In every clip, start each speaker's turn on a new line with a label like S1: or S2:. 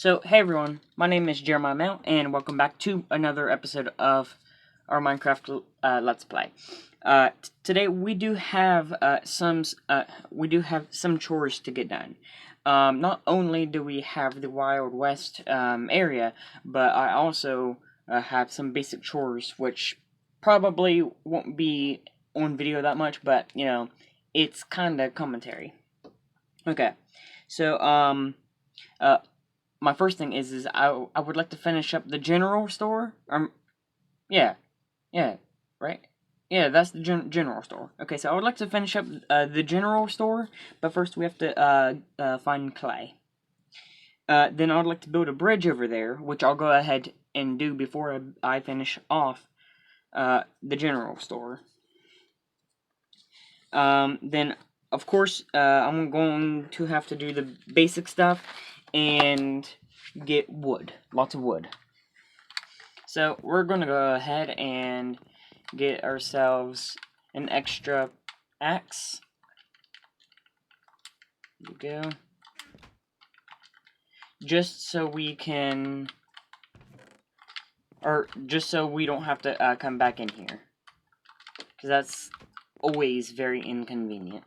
S1: So, hey everyone, my name is Jeremiah Mount, and welcome back to another episode of our Minecraft Let's Play. Today we do have some chores to get done. Not only do we have the Wild West area, but I also have some basic chores, which probably won't be on video that much, but it's kind of commentary. Okay, so my first thing is I would like to finish up the general store. Yeah, right. Yeah, that's the general store. Okay, so I would like to finish up the general store, but first we have to find clay. Then I would like to build a bridge over there, which I'll go ahead and do before I finish off the general store. Then, of course, I'm going to have to do the basic stuff and get wood. Lots of wood. So, we're going to go ahead and get ourselves an extra axe. There we go. Just so we can... Or, just so we don't have to come back in here. Because that's always very inconvenient.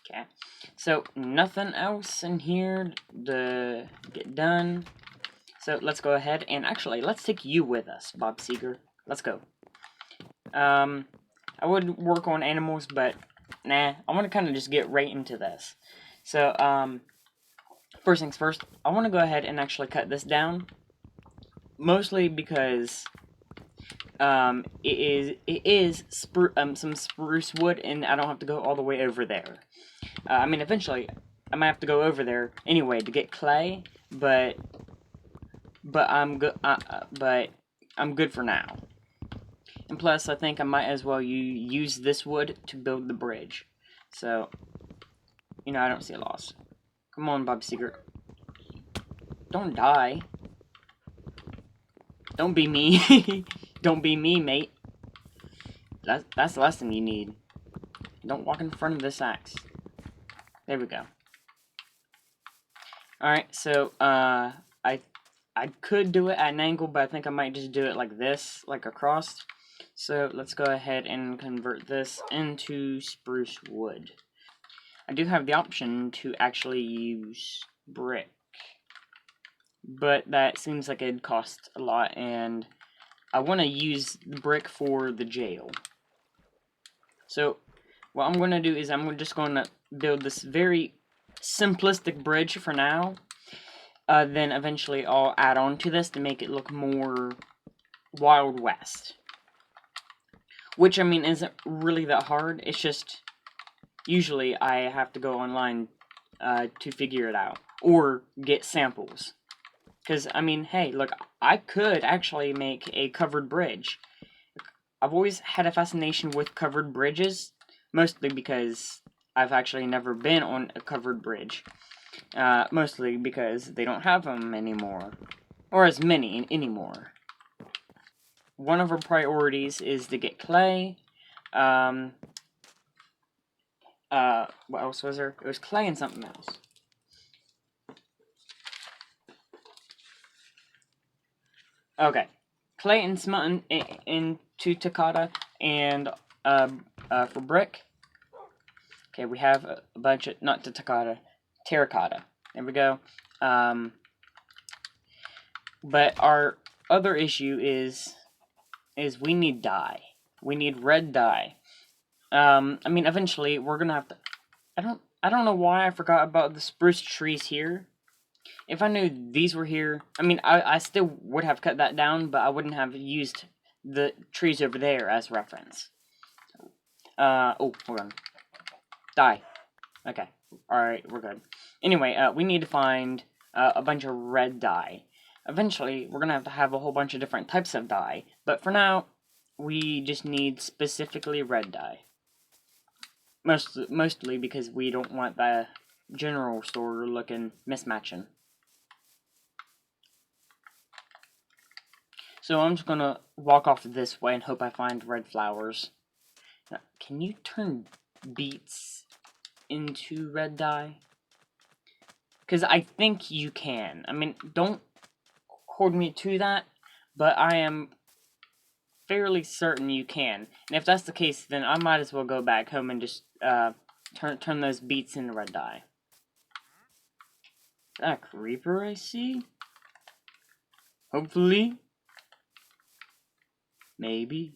S1: Okay, so nothing else in here to get done. So let's go ahead and actually let's take you with us, Bob Seeger. Let's go. I would work on animals, but nah, I want to kind of just get right into this. So first things first, I want to go ahead and actually cut this down, mostly because it is some spruce wood, and I don't have to go all the way over there. I mean, eventually, I might have to go over there anyway to get clay, but I'm good. But I'm good for now. And plus, I think I might as well use this wood to build the bridge. So, I don't see a loss. Come on, Bob Seeger. Don't die. Don't be me. Don't be me, mate. That's the last thing you need. Don't walk in front of this axe. There we go. Alright, so, I could do it at an angle, but I think I might just do it like this, like across. So, let's go ahead and convert this into spruce wood. I do have the option to actually use brick, but that seems like it'd cost a lot, and I want to use brick for the jail. So, what I'm going to do is I'm just going to build this very simplistic bridge for now. Then eventually I'll add on to this to make it look more Wild West. Which, I mean, isn't really that hard. It's just, usually I have to go online to figure it out. Or get samples. Because, I mean, hey, look, I could actually make a covered bridge. I've always had a fascination with covered bridges, mostly because I've actually never been on a covered bridge. Mostly because they don't have them anymore. Or as many anymore. One of our priorities is to get clay. What else was there? It was clay and something else. Okay. Clay and smelt into terracotta, and for brick. Okay, we have a bunch of, not terracotta, terracotta. There we go. But our other issue is we need dye. We need red dye. I mean, eventually we're gonna have to. I don't know why I forgot about the spruce trees here. If I knew these were here, I mean, I still would have cut that down, but I wouldn't have used the trees over there as reference. Oh, hold on. Die. Okay. Alright, we're good. Anyway, we need to find a bunch of red dye. Eventually, we're gonna have to have a whole bunch of different types of dye, but for now, we just need specifically red dye. Mostly because we don't want the general store looking mismatching. So I'm just gonna walk off this way and hope I find red flowers. Now, can you turn beets into red dye? Because I think you can. I mean, don't hold me to that, but I am fairly certain you can. And if that's the case, then I might as well go back home and just turn those beets into red dye. Is that a creeper I see? Hopefully. Maybe.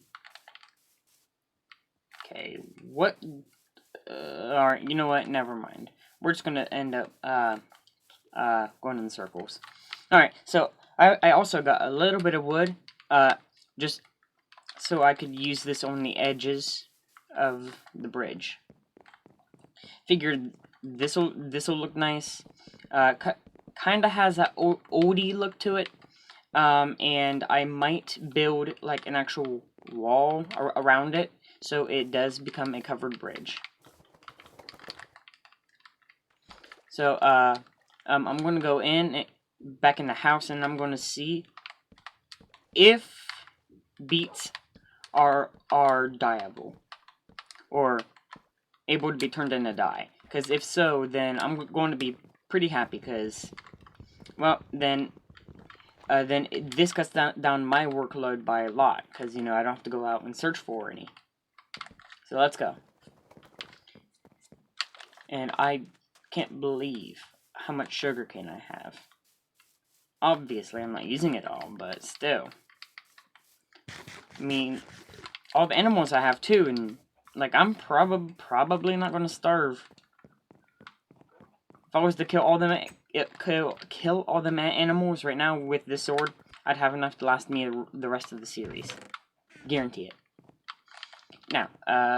S1: Okay, what? Alright, you know what? Never mind. We're just gonna end up going in circles. Alright, so I also got a little bit of wood, just so I could use this on the edges of the bridge. Figured this'll look nice. Kinda has that oldie look to it. And I might build like an actual wall around it, so it does become a covered bridge. So, I'm gonna go back in the house, and I'm gonna see if beets are dyeable, or able to be turned into dye. Because if so, then I'm going to be pretty happy, because, well, then this cuts down my workload by a lot, because, you know, I don't have to go out and search for any. So let's go. And I can't believe how much sugarcane I have. Obviously, I'm not using it all, but still. I mean, all the animals I have too, and like I'm probably not gonna starve. If I was to kill all them animals right now with this sword, I'd have enough to last me the rest of the series. Guarantee it. Now,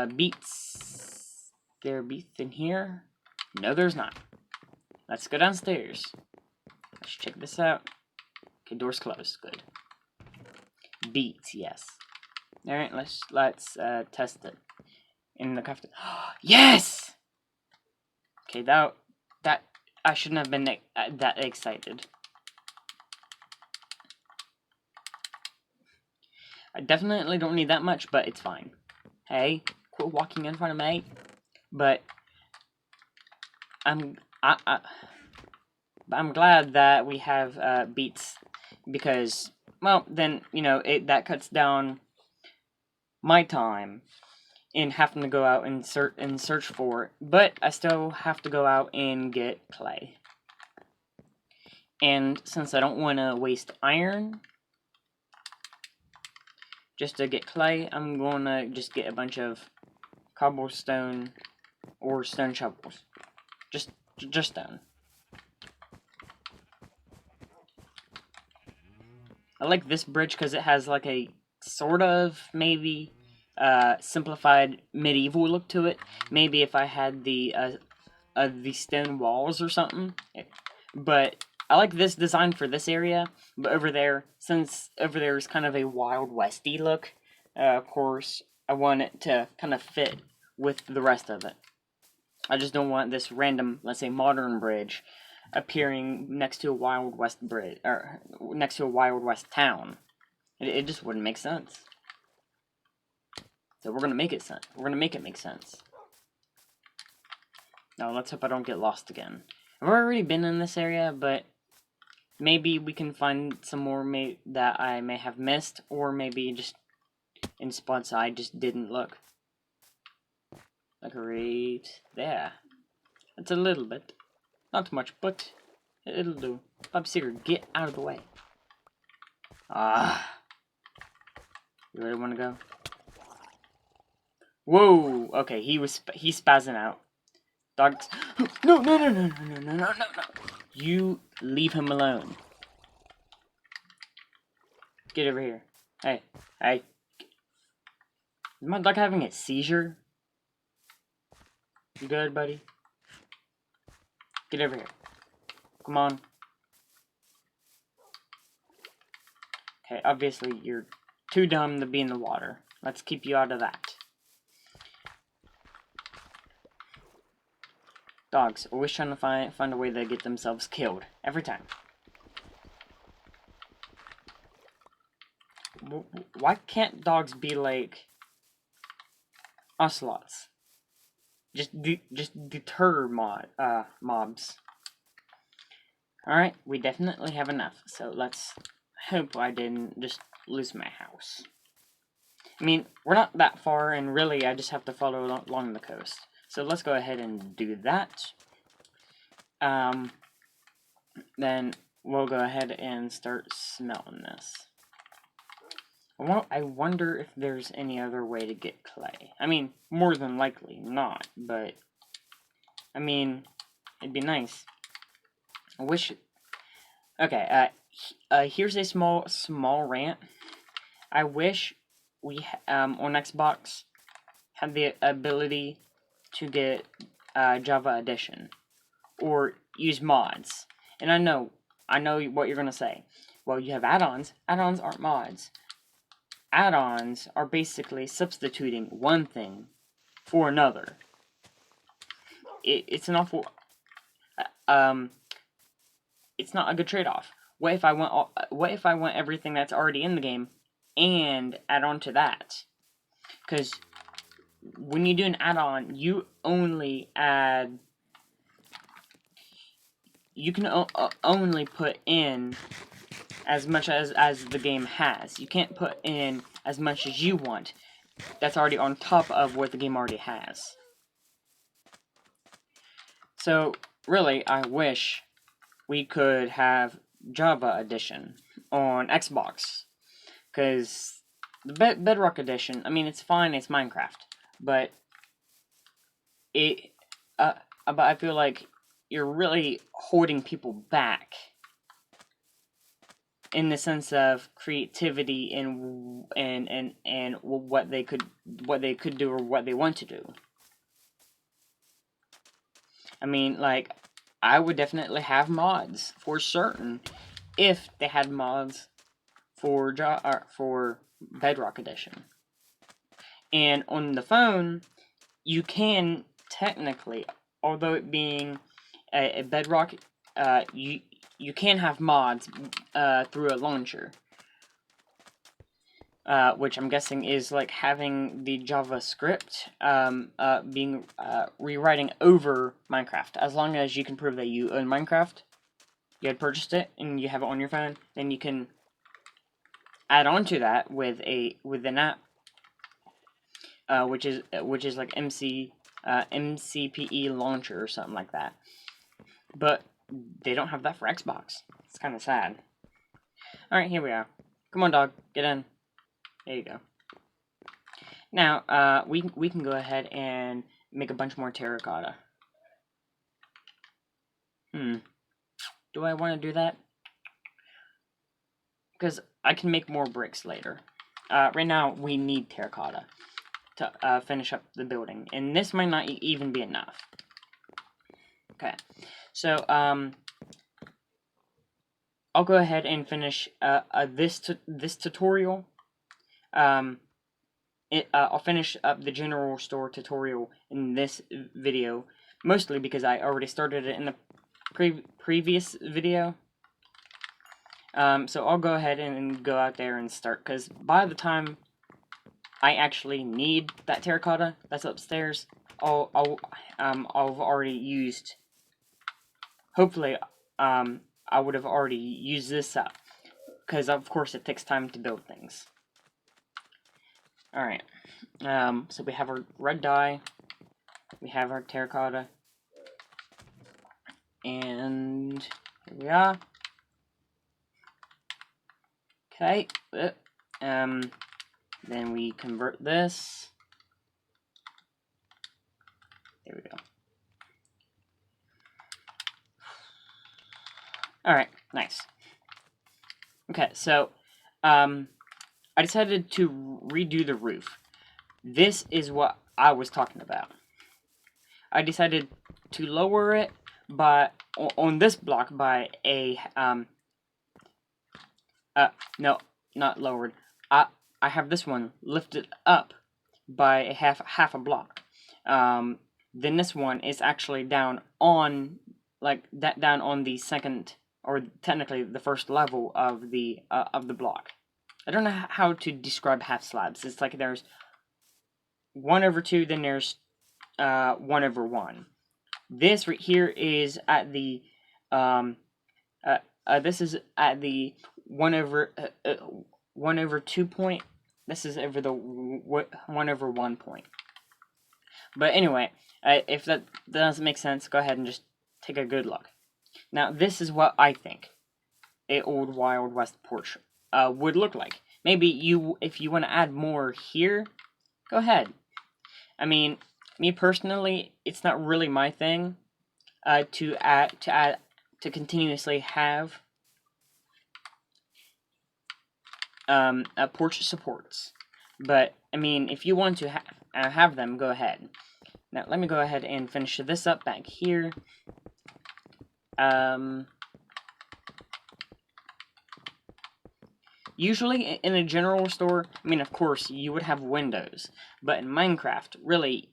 S1: beets. There are beets in here? No, there's not. Let's go downstairs. Let's check this out. Okay, door's closed. Good. Beets, yes. All right, let's test it in the cafeteria. Yes. Okay, that I shouldn't have been that excited. I definitely don't need that much, but it's fine. Hey, quit walking in front of me. But I'm glad that we have beets, because, well, then, you know, that cuts down my time in having to go out and search for it, but I still have to go out and get clay. And since I don't want to waste iron just to get clay, I'm going to just get a bunch of cobblestone or stone shovels. Just stone. I like this bridge because it has like a sort of maybe simplified medieval look to it. Maybe if I had the stone walls or something. But I like this design for this area. But over there, since over there is kind of a Wild Westy look, of course, I want it to kind of fit with the rest of it. I just don't want this random, let's say, modern bridge appearing next to a Wild West bridge, or next to a Wild West town. It just wouldn't make sense. So we're gonna make it sense. We're gonna make it make sense. Now let's hope I don't get lost again. I've already been in this area, but maybe we can find some more that I may have missed, or maybe just in spots I just didn't look. Like right there. That's a little bit. Not too much, but it'll do. Bob Seger, get out of the way. Ah. You really want to go? Whoa. Okay, he's spazzing out. Dogs. No. You leave him alone. Get over here. Hey. Is my dog having a seizure? You good, buddy? Get over here. Come on. Okay, obviously you're too dumb to be in the water. Let's keep you out of that. Dogs, always trying to find a way to get themselves killed. Every time. Why can't dogs be like ocelots? Just deter mobs. Alright, we definitely have enough. So let's hope I didn't just lose my house. I mean, we're not that far, and really I just have to follow along the coast. So let's go ahead and do that. Then we'll go ahead and start smelting this. I wonder if there's any other way to get clay. I mean, more than likely not, but I mean, it'd be nice. I wish. Okay. Here's a small rant. I wish we on Xbox had the ability to get Java Edition or use mods. And I know what you're gonna say. Well, you have add-ons. Add-ons aren't mods. Add-ons are basically substituting one thing for another. It's an awful. It's not a good trade-off. What if I want everything that's already in the game and add on to that? Because when you do an add-on, you only add. You can only put in as much as the game has. You can't put in as much as you want. That's already on top of what the game already has. So, really, I wish we could have Java Edition on Xbox. Because the Bedrock Edition, I mean, it's fine, it's Minecraft. But but I feel like you're really holding people back in the sense of creativity and what they could do or what they want to do. I mean, like, I would definitely have mods for certain if they had mods for Bedrock Edition. And on the phone, you can technically, although it being a Bedrock, you can have mods through a launcher, which I'm guessing is like having the JavaScript being rewriting over Minecraft. As long as you can prove that you own Minecraft, you had purchased it, and you have it on your phone, then you can add on to that with an app, which is like MCPE launcher or something like that. But they don't have that for Xbox. It's kind of sad. Alright, here we are. Come on, dog. Get in. There you go. Now, we can go ahead and make a bunch more terracotta. Do I want to do that? Because I can make more bricks later. Right now, we need terracotta to finish up the building. And this might not even be enough. Okay. So, I'll go ahead and finish this tutorial. I'll finish up the general store tutorial in this video, mostly because I already started it in the previous video. So I'll go ahead and go out there and start, because by the time I actually need that terracotta that's upstairs, I've already used. Hopefully, I would have already used this up, because of course it takes time to build things. Alright, so we have our red dye, we have our terracotta, and here we are. Okay, then we convert this. There we go. Alright, nice. Okay, so, I decided to redo the roof. This is what I was talking about. I decided to lower it on this block by a, no, not lowered. I have this one lifted up by a half a block. Then this one is actually down on, down on the second, or technically the first level of the block. I don't know how to describe half slabs. It's like there's 1/2, then there's 1/1. This right here is at the This is at the 1 over 2 point. This is over the 1 over 1 point. But anyway, if that doesn't make sense, go ahead and just take a good look. Now, this is what I think a old Wild West porch would look like. Maybe if you want to add more here, go ahead. I mean, me personally, it's not really my thing to continuously have porch supports. But I mean, if you want to have them, go ahead. Now, let me go ahead and finish this up back here. Usually in a general store, I mean, of course, you would have windows. But in Minecraft, really,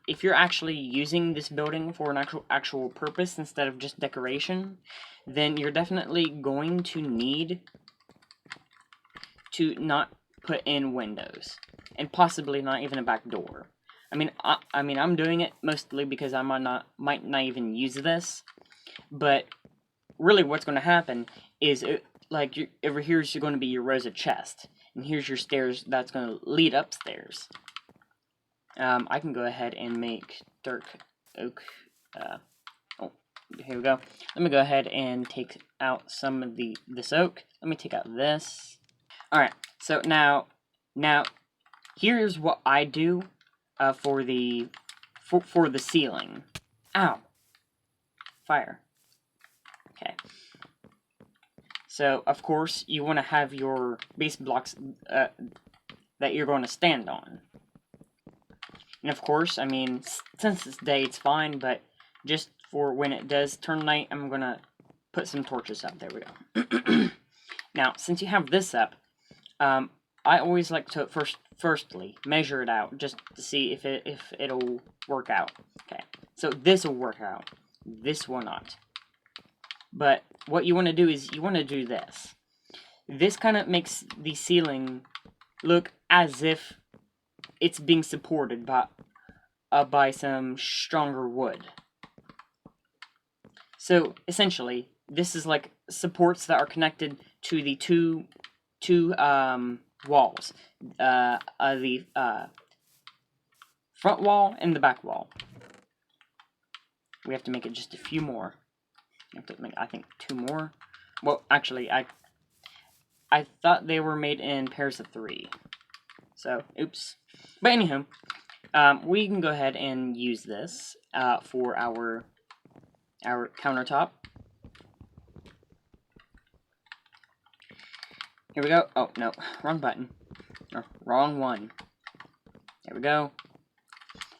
S1: if you're actually using this building for an actual purpose instead of just decoration, then you're definitely going to need to not put in windows. And possibly not even a back door. I mean, I'm doing it mostly because I might not even use this. But really what's going to happen is over here is going to be your rows of chest, and here's your stairs that's going to lead upstairs. I can go ahead and make dark oak. Oh, here we go. Let me go ahead and take out some of this oak. Let me take out this. All right. So now, here's what I do for the ceiling. Ow! Fire. Okay. So, of course, you want to have your base blocks that you're going to stand on. And of course, I mean, since it's day, it's fine, but just for when it does turn night, I'm going to put some torches up. There we go. Now, since you have this up, I always like to firstly measure it out just to see if it'll work out. Okay, so this will work out. This will not. But what you want to do is you want to do this. This kind of makes the ceiling look as if it's being supported by some stronger wood. So essentially, this is like supports that are connected to the two walls, the front wall and the back wall. We have to make it just a few more. I have to make, I think, 2 more. Well, actually, I thought they were made in pairs of 3. So, oops. But anyhow, we can go ahead and use this for our countertop. Here we go. Oh, no. Wrong button. Or, wrong one. There we go.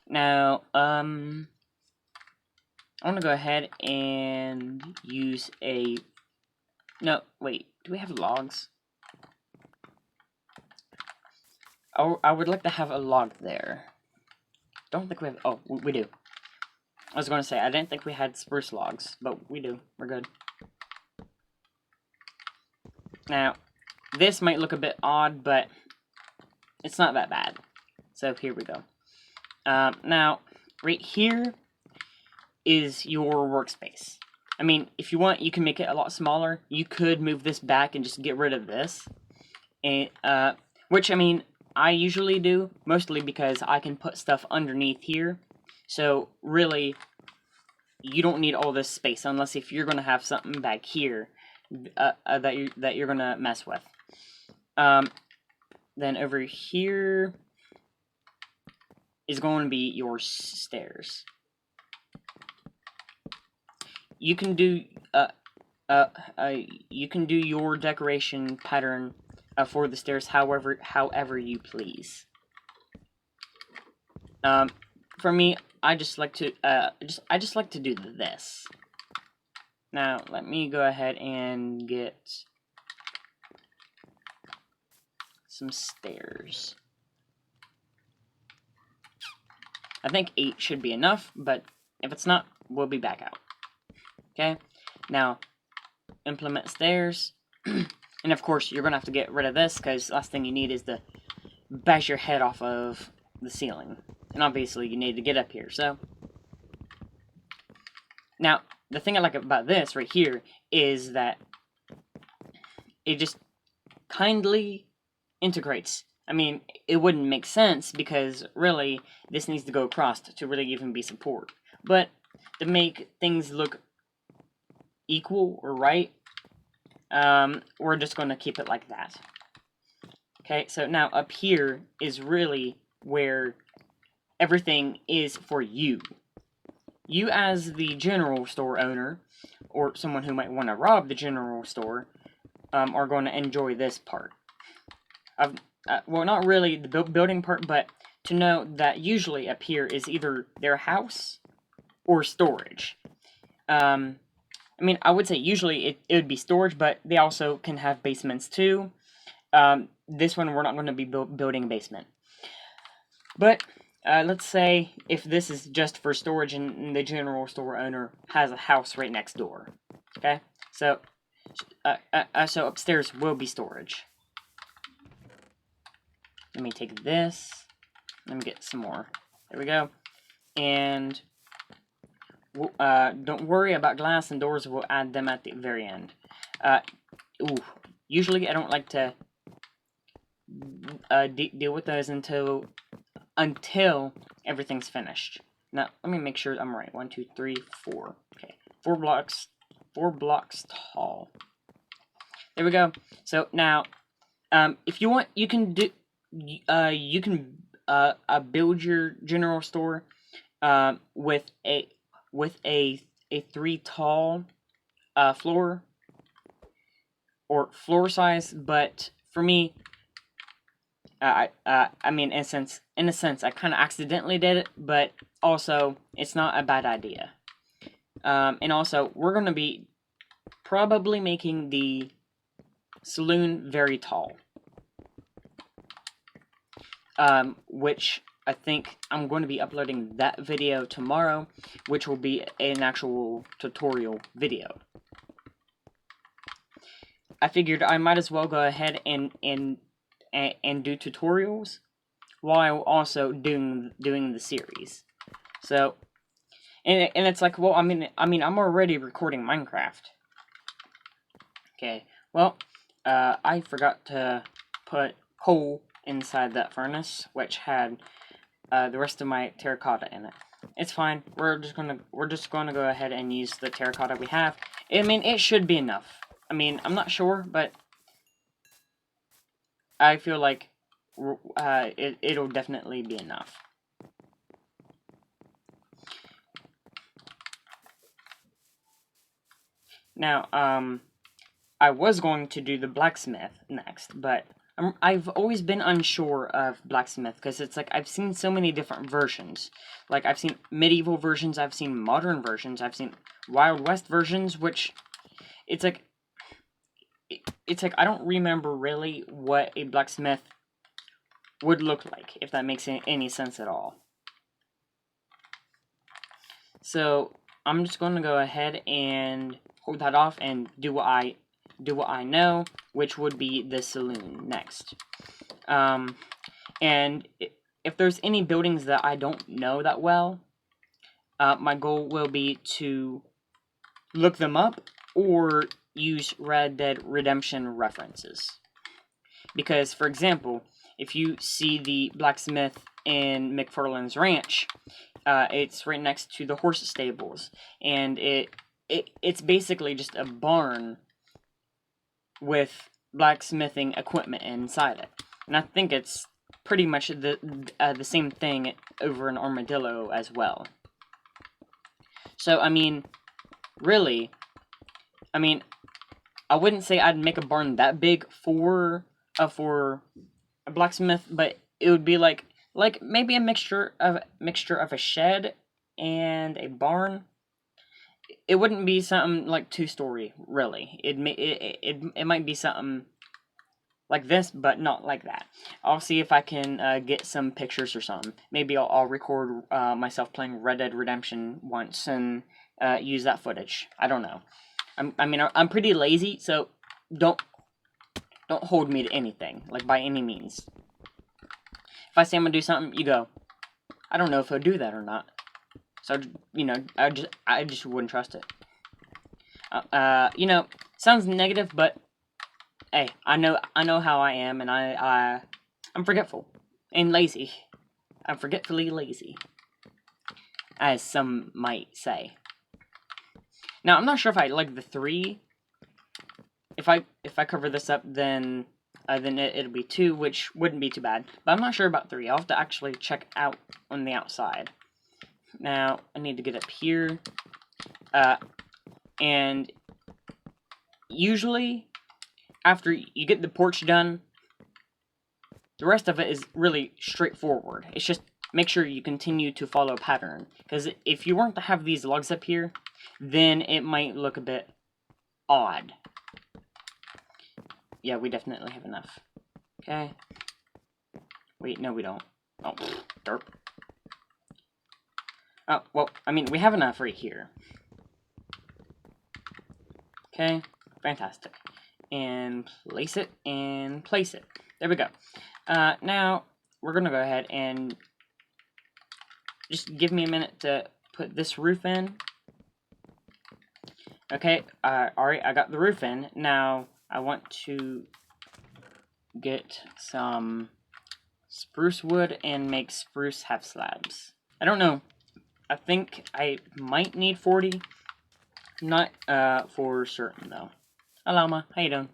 S1: Now, I want to go ahead and use a... No, wait. Do we have logs? Oh, I would like to have a log there. Don't think we have... Oh, we do. I was going to say, I didn't think we had spruce logs, but we do. We're good. Now, this might look a bit odd, but it's not that bad. So here we go. Now, right here is your workspace. I mean, if you want, you can make it a lot smaller. You could move this back and just get rid of this. And, which, I mean, I usually do, mostly because I can put stuff underneath here. So, really, you don't need all this space, unless if you're going to have something back here that you're going to mess with. Then over here is going to be your stairs. You can do your decoration pattern for the stairs however you please. For me, I just like to do this. Now let me go ahead and get some stairs. I think 8 should be enough, but if it's not, we'll be back out. Okay, now implement stairs, and of course you're gonna have to get rid of this because last thing you need is to bash your head off of the ceiling, and obviously you need to get up here. So now the thing I like about this right here is that it just kindly integrates. I mean, it wouldn't make sense because really this needs to go across to really even be support. But to make things look equal or right, we're just going to keep it like that. Okay, so now up here is really where everything is for you. You as the general store owner, or someone who might want to rob the general store, are going to enjoy this part. Well, not really the building part, but to know that usually up here is either their house or storage. I mean, I would say usually it would be storage, but they also can have basements too. This one we're not going to be building a basement. But let's say if this is just for storage and the general store owner has a house right next door. Okay, so so upstairs will be storage. Let me take this. Let me get some more. There we go. And don't worry about glass and doors. We'll add them at the very end. Usually I don't like to deal with those until everything's finished. Now let me make sure I'm right. 1, 2, 3, 4. Okay, 4 blocks tall. There we go. So now, if you want, you can do. You can build your general store with a 3 tall floor or floor size, but for me, I mean, in a sense, I kind of accidentally did it, but also it's not a bad idea. And also, we're gonna be probably making the saloon very tall. Which I think I'm going to be uploading that video tomorrow, which will be an actual tutorial video. I figured I might as well go ahead and do tutorials while also doing the series. So, and it's like, well, I mean, I'm already recording Minecraft. Okay, well, I forgot to put coal inside that furnace, which had the rest of my terracotta in it. It's fine. We're just gonna go ahead and use the terracotta we have. I mean, it should be enough. I mean, I'm not sure, but I feel like it'll definitely be enough. Now, I was going to do the blacksmith next, but I've always been unsure of blacksmith because it's like I've seen so many different versions. Like I've seen medieval versions, I've seen modern versions, I've seen Wild West versions, which it's like I don't remember really what a blacksmith would look like, if that makes any sense at all. So I'm just going to go ahead and hold that off and do what I know, which would be the saloon next. And if there's any buildings that I don't know that well, my goal will be to look them up or use Red Dead Redemption references. Because, for example, if you see the blacksmith in McFarlane's Ranch, it's right next to the horse stables, and it's basically just a barn with blacksmithing equipment inside it. And I think it's pretty much the same thing over in Armadillo as well. So, I mean, really, I mean, I wouldn't say I'd make a barn that big for a blacksmith, but it would be like maybe a mixture of a shed and a barn. It wouldn't be something like 2-story, really. It might be something like this, but not like that. I'll see if I can get some pictures or something. Maybe I'll record myself playing Red Dead Redemption once and use that footage. I don't know. I'm pretty lazy, so don't hold me to anything, like by any means. If I say I'm gonna do something, you go, I don't know if he'll do that or not. So, you know, I just wouldn't trust it. You know, sounds negative, but hey, I know how I am, and I'm forgetful and lazy. I'm forgetfully lazy, as some might say. Now, I'm not sure if I like the 3. If I cover this up, then it'll be 2, which wouldn't be too bad. But I'm not sure about 3. I'll have to actually check out on the outside. Now, I need to get up here. And usually, after you get the porch done, the rest of it is really straightforward. It's just make sure you continue to follow a pattern. Because if you weren't to have these logs up here, then it might look a bit odd. Yeah, we definitely have enough. Okay. Wait, no we don't. Oh, derp. Oh, well, I mean, we have enough right here. Okay, fantastic. And place it, and place it. There we go. Now, we're going to go ahead and just give me a minute to put this roof in. Okay, alright, I got the roof in. Now, I want to get some spruce wood and make spruce half slabs. I don't know. I think I might need 40. Not for certain, though. Alama, how you doing?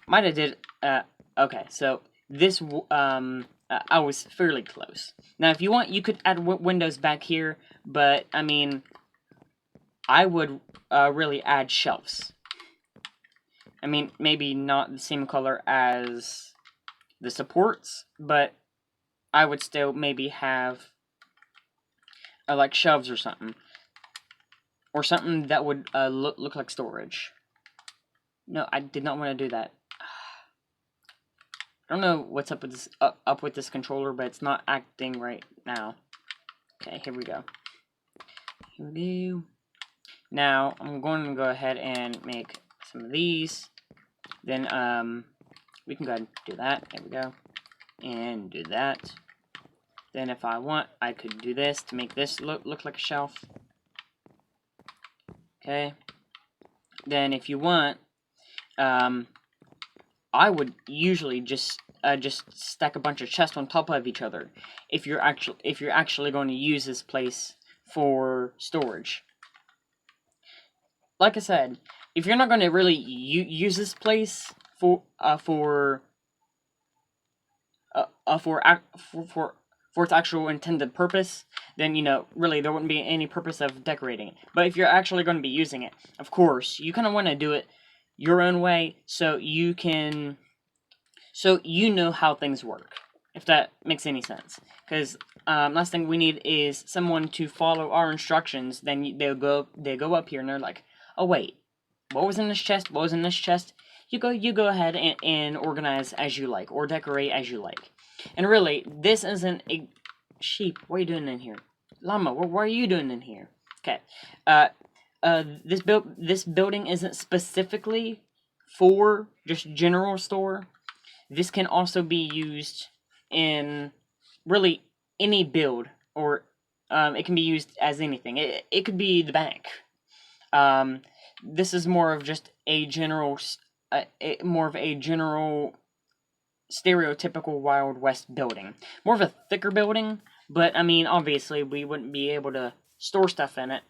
S1: Might have did, okay, so this, I was fairly close. Now, if you want, you could add windows back here, but, I mean, I would, really add shelves. I mean, maybe not the same color as the supports, but I would still maybe have, like, shelves or something. Or something that would, look like storage. No, I did not want to do that. I don't know what's up with this controller, but it's not acting right now. Okay, here we go. Here we go. Now I'm going to go ahead and make some of these. Then we can go ahead and do that. There we go, and do that. Then if I want, I could do this to make this look like a shelf. Okay. Then if you want, I would usually just stack a bunch of chests on top of each other if you're actually going to use this place for storage. Like I said, if you're not going to really use this place for its actual intended purpose, then, you know, really there wouldn't be any purpose of decorating it. But if you're actually going to be using it, of course, you kind of want to do it your own way, so you know how things work, if that makes any sense. Because last thing we need is someone to follow our instructions. Then they go up here and they're like, oh wait, what was in this chest? What was in this chest? You go ahead and organize as you like, or decorate as you like. And really, this isn't a sheep. What are you doing in here? Llama, what are you doing in here? Okay. This building isn't specifically for just general store. This can also be used in really any build, or it can be used as anything. It could be the bank. This is more of just a general, stereotypical Wild West building. More of a thicker building, but I mean, obviously, we wouldn't be able to store stuff in it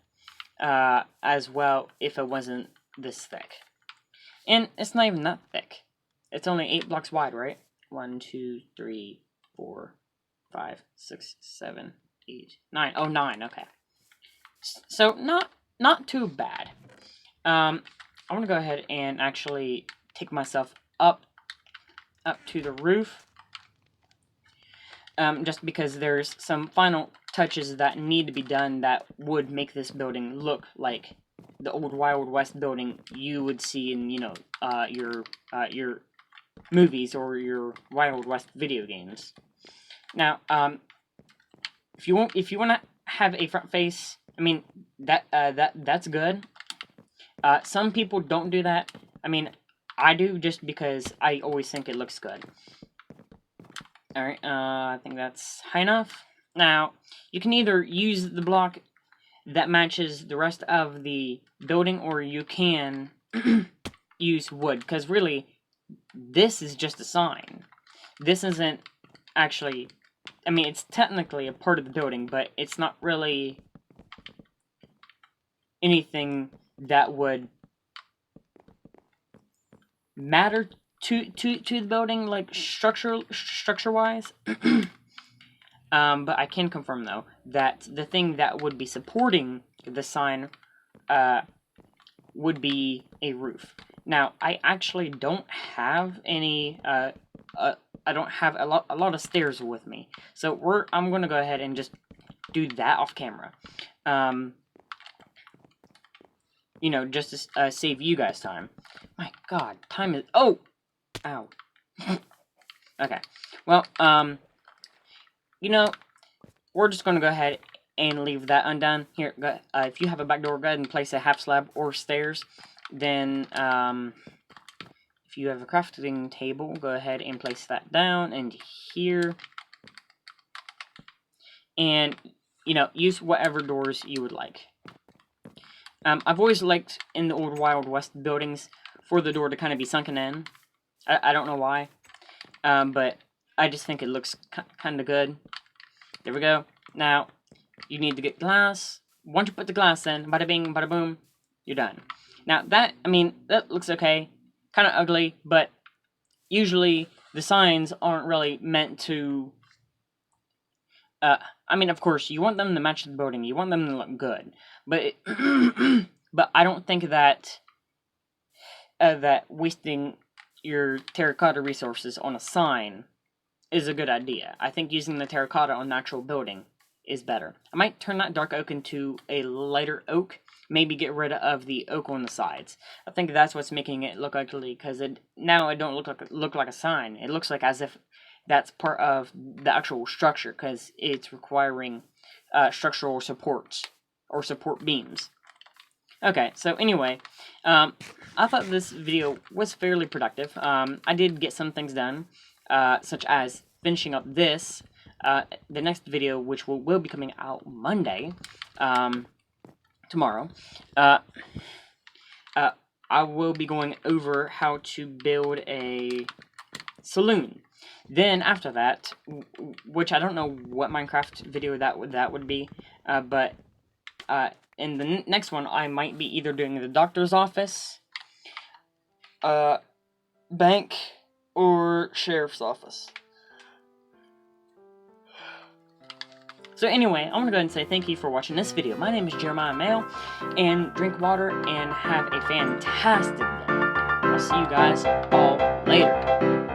S1: as well if it wasn't this thick. And it's not even that thick. It's only 8 blocks wide, right? 1, 2, 3, 4, 5, 6, 7, 8, 9. Oh, 9. Okay. So not too bad. I'm gonna go ahead and actually take myself up to the roof. Just because there's some final touches that need to be done that would make this building look like the old Wild West building you would see in, you know, your movies or your Wild West video games. Now, if you want to have a front face, I mean that's good. Some people don't do that. I mean, I do just because I always think it looks good. Alright, I think that's high enough. Now, you can either use the block that matches the rest of the building, or you can use wood, because really, this is just a sign. This isn't actually, I mean, it's technically a part of the building, but it's not really anything that would matter to the building, like structure wise. But I can confirm though that the thing that would be supporting the sign would be a roof. Now, I actually don't have any I don't have a lot of stairs with me, so I'm gonna go ahead and just do that off camera. You know, just to save you guys time. My God, time is... Oh! Ow. Okay. Well, you know, we're just going to go ahead and leave that undone. Here, if you have a back door, go ahead and place a half slab or stairs. Then, if you have a crafting table, go ahead and place that down and here. And, you know, use whatever doors you would like. I've always liked, in the old Wild West buildings, for the door to kind of be sunken in. I don't know why. But I just think it looks kind of good. There we go. Now, you need to get glass. Once you put the glass in, bada bing, bada boom, you're done. Now, that looks okay. Kind of ugly, but usually the signs aren't really meant to... I mean, of course, you want them to match the building. You want them to look good. But but I don't think that that wasting your terracotta resources on a sign is a good idea. I think using the terracotta on the actual building is better. I might turn that dark oak into a lighter oak. Maybe get rid of the oak on the sides. I think that's what's making it look ugly, because now it don't look like a sign. It looks like as if that's part of the actual structure, because it's requiring structural supports or support beams. Okay, so anyway, I thought this video was fairly productive. I did get some things done, such as finishing up this. The next video, which will be coming out Monday, tomorrow, I will be going over how to build a saloon. Then after that, which I don't know what Minecraft video that would be, but in the next one I might be either doing the doctor's office, bank, or sheriff's office. So anyway, I'm gonna go ahead and say thank you for watching this video. My name is Jeremiah Mail, and drink water and have a fantastic day. I'll see you guys all later.